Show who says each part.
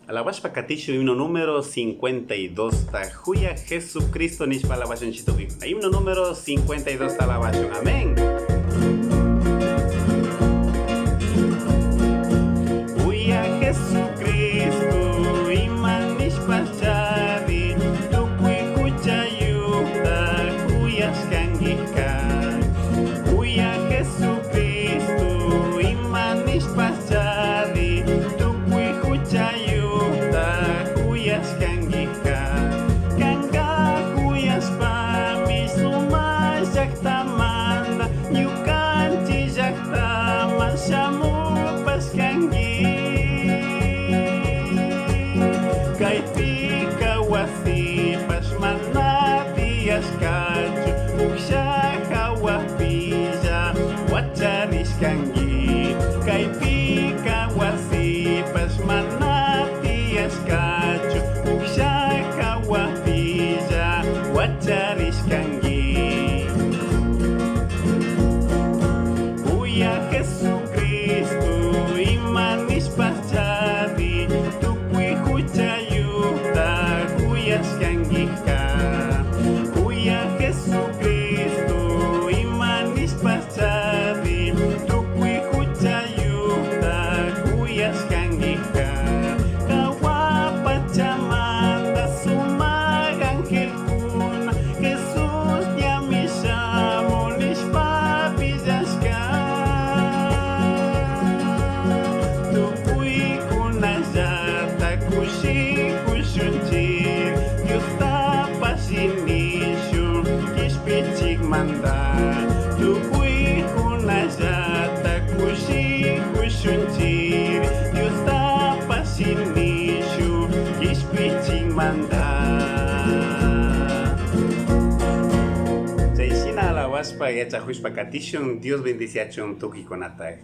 Speaker 1: Alawashpa katishu himno número 52 Tajuya Jesucristo nishpa alabashon chitubim. Himno número 52 alabashon. Amén. Huya Jesucristo iman nishpa chari tukui kuchayuta huyas kangika. Huya Jesucristo iman nishpa chari tukui kuchayuta huyas kangika. Kanga huyas pa misuma yaktamanda yukanchi yaktaman shamupas kangi. Kaypika wasipas manatias kachu ukshaha wapilla wacharis kangi. Kaypika wasipas manatias kachu ukshaha wapilla wacharis kangi. Huya Jesucristo iman nishpa chari tukui kuchayuta huyas kangika. Huya Jesucristo iman nishpa chari tukui kuchayuta huyas kangika. Kawapachamanta sumag angelkuna Jesus nyamisamo nishpa pillaska. Tukui kunallata kushi kushunchir Diosta pasinishu kishpichik manda. Tukui kunallata kushi kushunchir Diosta pasinishu kishpichik manda. Chaysina alawaspa yachahushpa katishun Dios bendice achun tuki konatay.